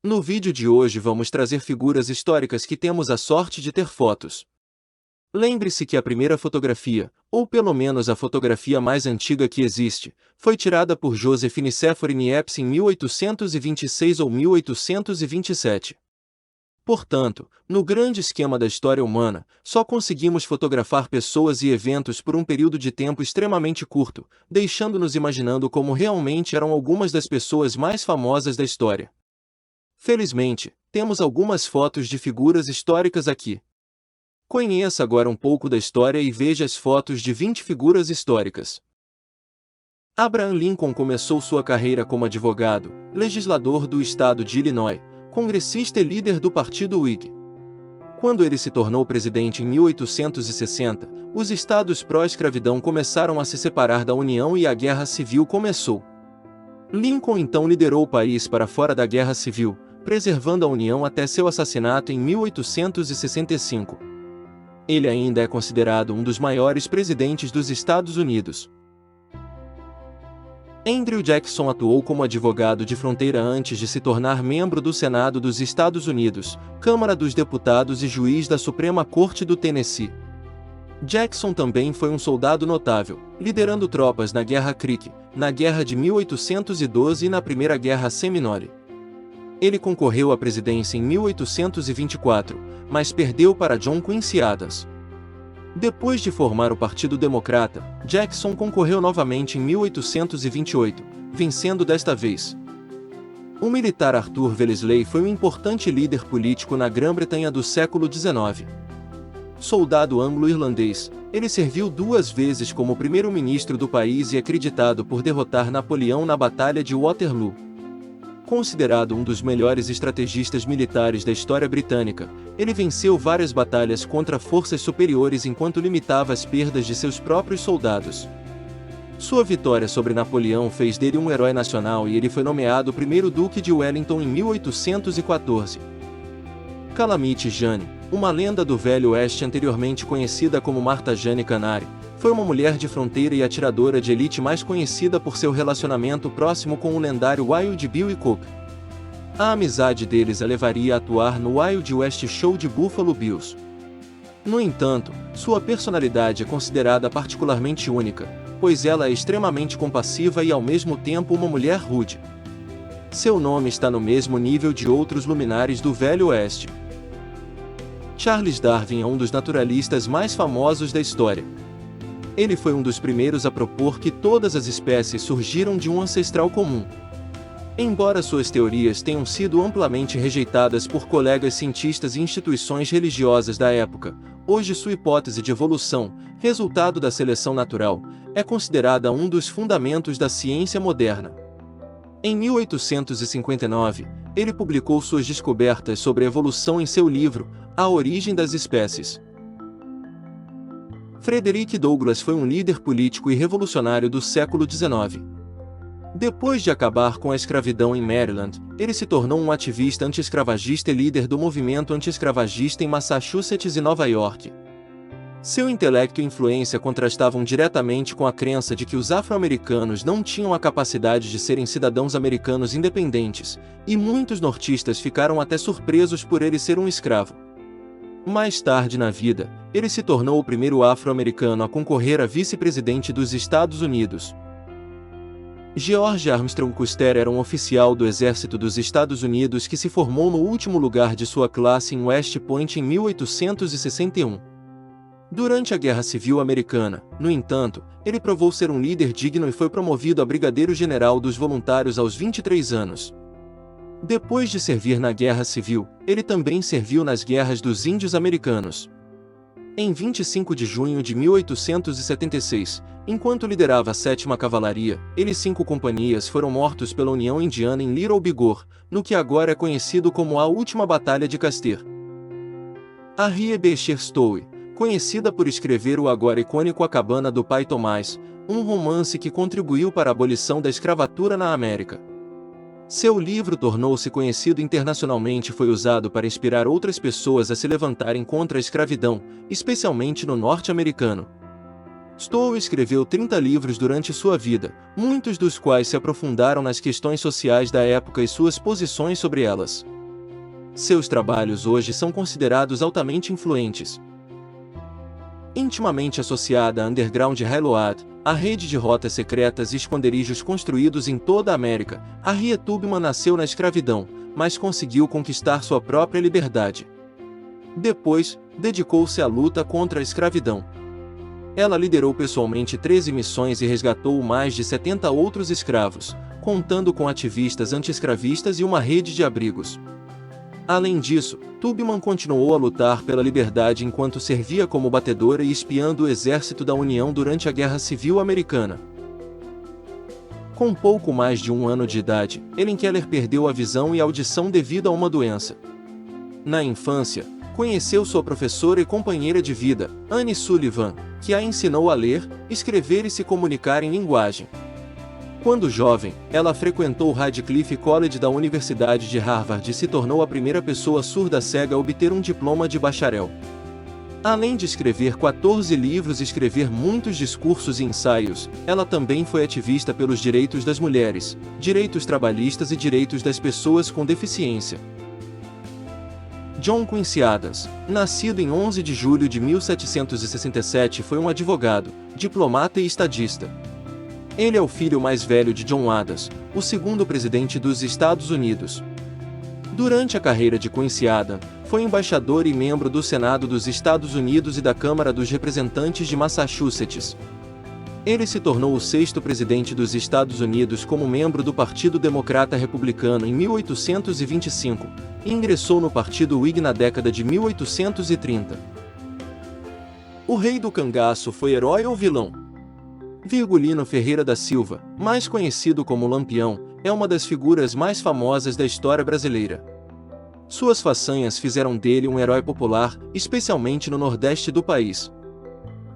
No vídeo de hoje vamos trazer figuras históricas que temos a sorte de ter fotos. Lembre-se que a primeira fotografia, ou pelo menos a fotografia mais antiga que existe, foi tirada por Joseph Nicéphore Niepce em 1826 ou 1827. Portanto, no grande esquema da história humana, só conseguimos fotografar pessoas e eventos por um período de tempo extremamente curto, deixando-nos imaginando como realmente eram algumas das pessoas mais famosas da história. Felizmente, temos algumas fotos de figuras históricas aqui. Conheça agora um pouco da história e veja as fotos de 20 figuras históricas. Abraham Lincoln começou sua carreira como advogado, legislador do estado de Illinois, congressista e líder do Partido Whig. Quando ele se tornou presidente em 1860, os estados pró-escravidão começaram a se separar da União e a Guerra Civil começou. Lincoln então liderou o país para fora da Guerra Civil, preservando a União até seu assassinato em 1865. Ele ainda é considerado um dos maiores presidentes dos Estados Unidos. Andrew Jackson atuou como advogado de fronteira antes de se tornar membro do Senado dos Estados Unidos, Câmara dos Deputados e juiz da Suprema Corte do Tennessee. Jackson também foi um soldado notável, liderando tropas na Guerra Creek, na Guerra de 1812 e na Primeira Guerra Seminole. Ele concorreu à presidência em 1824, mas perdeu para John Quincy Adams. Depois de formar o Partido Democrata, Jackson concorreu novamente em 1828, vencendo desta vez. O militar Arthur Wellesley foi um importante líder político na Grã-Bretanha do século XIX. Soldado anglo-irlandês, ele serviu 2 vezes como primeiro-ministro do país e é acreditado por derrotar Napoleão na Batalha de Waterloo. Considerado um dos melhores estrategistas militares da história britânica, ele venceu várias batalhas contra forças superiores enquanto limitava as perdas de seus próprios soldados. Sua vitória sobre Napoleão fez dele um herói nacional e ele foi nomeado primeiro Duque de Wellington em 1814. Calamity Jane, uma lenda do Velho Oeste anteriormente conhecida como Martha Jane Canary, foi uma mulher de fronteira e atiradora de elite mais conhecida por seu relacionamento próximo com o lendário Wild Bill e Cook. A amizade deles a levaria a atuar no Wild West Show de Buffalo Bills. No entanto, sua personalidade é considerada particularmente única, pois ela é extremamente compassiva e ao mesmo tempo uma mulher rude. Seu nome está no mesmo nível de outros luminares do Velho Oeste. Charles Darwin é um dos naturalistas mais famosos da história. Ele foi um dos primeiros a propor que todas as espécies surgiram de um ancestral comum. Embora suas teorias tenham sido amplamente rejeitadas por colegas cientistas e instituições religiosas da época, hoje sua hipótese de evolução, resultado da seleção natural, é considerada um dos fundamentos da ciência moderna. Em 1859, ele publicou suas descobertas sobre a evolução em seu livro, A Origem das Espécies. Frederick Douglass foi um líder político e revolucionário do século XIX. Depois de acabar com a escravidão em Maryland, ele se tornou um ativista anti-escravagista e líder do movimento anti-escravagista em Massachusetts e Nova York. Seu intelecto e influência contrastavam diretamente com a crença de que os afro-americanos não tinham a capacidade de serem cidadãos americanos independentes, e muitos nortistas ficaram até surpresos por ele ser um escravo. Mais tarde na vida, ele se tornou o primeiro afro-americano a concorrer a vice-presidente dos Estados Unidos. George Armstrong Custer era um oficial do Exército dos Estados Unidos que se formou no último lugar de sua classe em West Point em 1861. Durante a Guerra Civil Americana, no entanto, ele provou ser um líder digno e foi promovido a brigadeiro-general dos voluntários aos 23 anos. Depois de servir na Guerra Civil, ele também serviu nas Guerras dos Índios Americanos. Em 25 de junho de 1876, enquanto liderava a 7ª Cavalaria, ele e 5 companhias foram mortos pela União Indiana em Little Bigor, no que agora é conhecido como a Última Batalha de Custer. Harriet Beecher Stowe, conhecida por escrever o agora icônico A Cabana do Pai Tomás, um romance que contribuiu para a abolição da escravatura na América. Seu livro tornou-se conhecido internacionalmente e foi usado para inspirar outras pessoas a se levantarem contra a escravidão, especialmente no norte-americano. Stowe escreveu 30 livros durante sua vida, muitos dos quais se aprofundaram nas questões sociais da época e suas posições sobre elas. Seus trabalhos hoje são considerados altamente influentes. Intimamente associada à Underground Railroad, a rede de rotas secretas e esconderijos construídos em toda a América, Harriet Tubman nasceu na escravidão, mas conseguiu conquistar sua própria liberdade. Depois, dedicou-se à luta contra a escravidão. Ela liderou pessoalmente 13 missões e resgatou mais de 70 outros escravos, contando com ativistas anti-escravistas e uma rede de abrigos. Além disso, Tubman continuou a lutar pela liberdade enquanto servia como batedora e espiando o exército da União durante a Guerra Civil Americana. Com pouco mais de 1 ano de idade, Helen Keller perdeu a visão e a audição devido a uma doença. Na infância, conheceu sua professora e companheira de vida, Annie Sullivan, que a ensinou a ler, escrever e se comunicar em linguagem. Quando jovem, ela frequentou o Radcliffe College da Universidade de Harvard e se tornou a primeira pessoa surda-cega a obter um diploma de bacharel. Além de escrever 14 livros e escrever muitos discursos e ensaios, ela também foi ativista pelos direitos das mulheres, direitos trabalhistas e direitos das pessoas com deficiência. John Quincy Adams, nascido em 11 de julho de 1767, foi um advogado, diplomata e estadista. Ele é o filho mais velho de John Adams, o segundo presidente dos Estados Unidos. Durante a carreira de Quincy Adams, foi embaixador e membro do Senado dos Estados Unidos e da Câmara dos Representantes de Massachusetts. Ele se tornou o 6º presidente dos Estados Unidos como membro do Partido Democrata Republicano em 1825, e ingressou no Partido Whig na década de 1830. O Rei do Cangaço foi herói ou vilão? Virgulino Ferreira da Silva, mais conhecido como Lampião, é uma das figuras mais famosas da história brasileira. Suas façanhas fizeram dele um herói popular, especialmente no nordeste do país.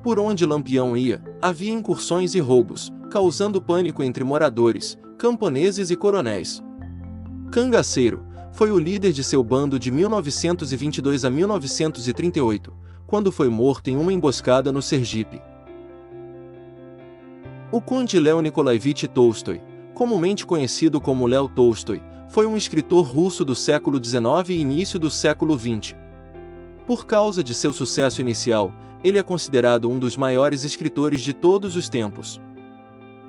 Por onde Lampião ia, havia incursões e roubos, causando pânico entre moradores, camponeses e coronéis. Cangaceiro, foi o líder de seu bando de 1922 a 1938, quando foi morto em uma emboscada no Sergipe. O Conde Leo Nikolaevich Tolstói, comumente conhecido como Leo Tolstói, foi um escritor russo do século XIX e início do século XX. Por causa de seu sucesso inicial, ele é considerado um dos maiores escritores de todos os tempos.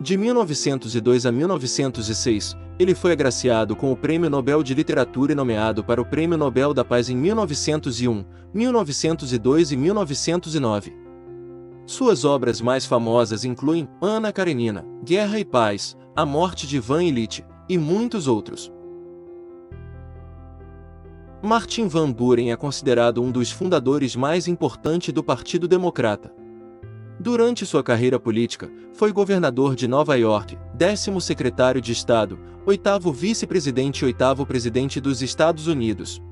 De 1902 a 1906, ele foi agraciado com o Prêmio Nobel de Literatura e nomeado para o Prêmio Nobel da Paz em 1901, 1902 e 1909. Suas obras mais famosas incluem Ana Karenina, Guerra e Paz, A Morte de Ivan Ilitch, e muitos outros. Martin Van Buren é considerado um dos fundadores mais importantes do Partido Democrata. Durante sua carreira política, foi governador de Nova York, 10º secretário de Estado, 8º vice-presidente e 8º presidente dos Estados Unidos.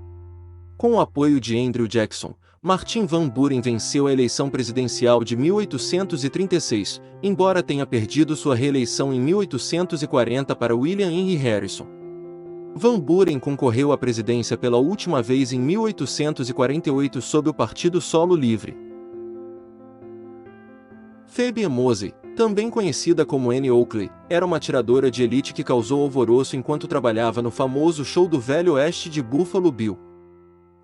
Com o apoio de Andrew Jackson, Martin Van Buren venceu a eleição presidencial de 1836, embora tenha perdido sua reeleição em 1840 para William Henry Harrison. Van Buren concorreu à presidência pela última vez em 1848 sob o Partido Solo Livre. Phoebe Mosey, também conhecida como Annie Oakley, era uma atiradora de elite que causou alvoroço enquanto trabalhava no famoso show do Velho Oeste de Buffalo Bill.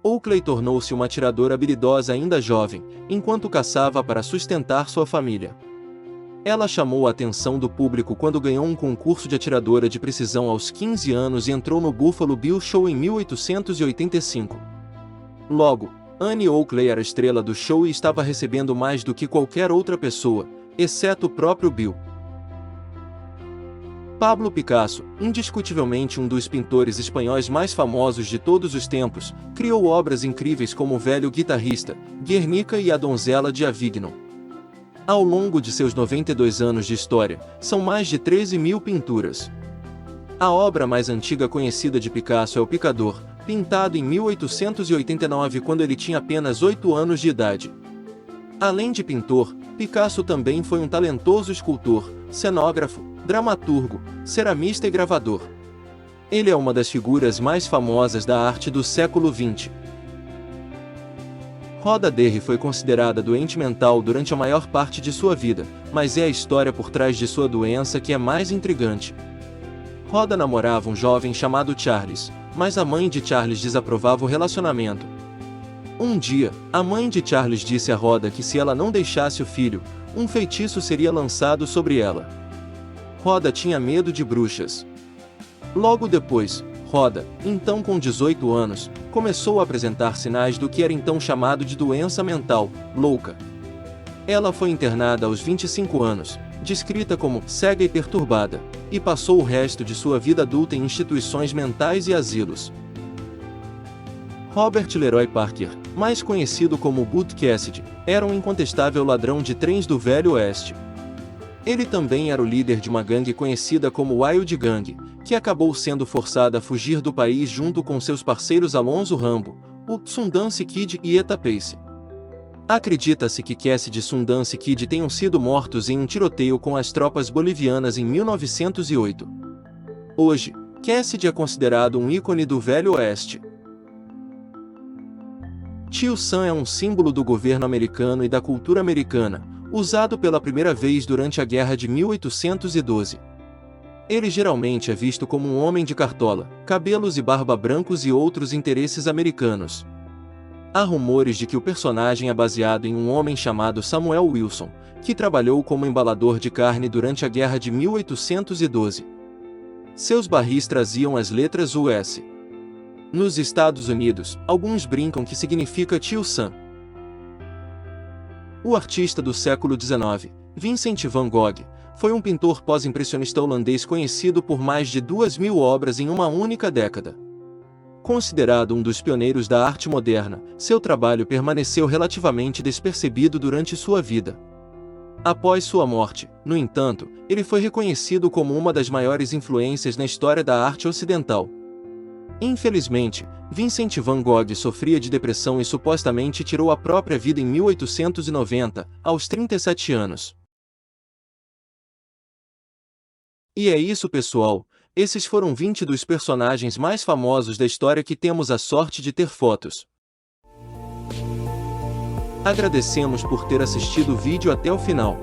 Oakley tornou-se uma atiradora habilidosa ainda jovem, enquanto caçava para sustentar sua família. Ela chamou a atenção do público quando ganhou um concurso de atiradora de precisão aos 15 anos e entrou no Buffalo Bill Show em 1885. Logo, Annie Oakley era a estrela do show e estava recebendo mais do que qualquer outra pessoa, exceto o próprio Bill. Pablo Picasso, indiscutivelmente um dos pintores espanhóis mais famosos de todos os tempos, criou obras incríveis como O Velho Guitarrista, Guernica e A Donzela de Avignon. Ao longo de seus 92 anos de história, são mais de 13.000 pinturas. A obra mais antiga conhecida de Picasso é O Picador, pintado em 1889 quando ele tinha apenas 8 anos de idade. Além de pintor, Picasso também foi um talentoso escultor, cenógrafo, dramaturgo, ceramista e gravador. Ele é uma das figuras mais famosas da arte do século XX. Rhoda Derry foi considerada doente mental durante a maior parte de sua vida, mas é a história por trás de sua doença que é mais intrigante. Rhoda namorava um jovem chamado Charles, mas a mãe de Charles desaprovava o relacionamento. Um dia, a mãe de Charles disse a Rhoda que se ela não deixasse o filho, um feitiço seria lançado sobre ela. Rhoda tinha medo de bruxas. Logo depois, Rhoda, então com 18 anos, começou a apresentar sinais do que era então chamado de doença mental louca. Ela foi internada aos 25 anos, descrita como cega e perturbada, e passou o resto de sua vida adulta em instituições mentais e asilos. Robert Leroy Parker, mais conhecido como Butch Cassidy, era um incontestável ladrão de trens do Velho Oeste. Ele também era o líder de uma gangue conhecida como Wild Gang, que acabou sendo forçada a fugir do país junto com seus parceiros Alonzo Rambo, o Sundance Kid e Eta Pace. Acredita-se que Cassidy e Sundance Kid tenham sido mortos em um tiroteio com as tropas bolivianas em 1908. Hoje, Cassidy é considerado um ícone do Velho Oeste. Tio Sam é um símbolo do governo americano e da cultura americana, usado pela primeira vez durante a Guerra de 1812. Ele geralmente é visto como um homem de cartola, cabelos e barba brancos e outros interesses americanos. Há rumores de que o personagem é baseado em um homem chamado Samuel Wilson, que trabalhou como embalador de carne durante a Guerra de 1812. Seus barris traziam as letras US. Nos Estados Unidos, alguns brincam que significa Tio Sam. O artista do século XIX, Vincent van Gogh, foi um pintor pós-impressionista holandês conhecido por mais de 2.000 obras em uma única década. Considerado um dos pioneiros da arte moderna, seu trabalho permaneceu relativamente despercebido durante sua vida. Após sua morte, no entanto, ele foi reconhecido como uma das maiores influências na história da arte ocidental. Infelizmente, Vincent van Gogh sofria de depressão e supostamente tirou a própria vida em 1890, aos 37 anos. E é isso, pessoal. Esses foram 20 dos personagens mais famosos da história que temos a sorte de ter fotos. Agradecemos por ter assistido o vídeo até o final.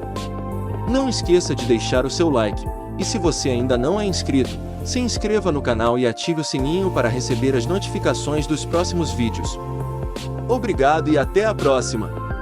Não esqueça de deixar o seu like, e se você ainda não é inscrito, se inscreva no canal e ative o sininho para receber as notificações dos próximos vídeos. Obrigado e até a próxima!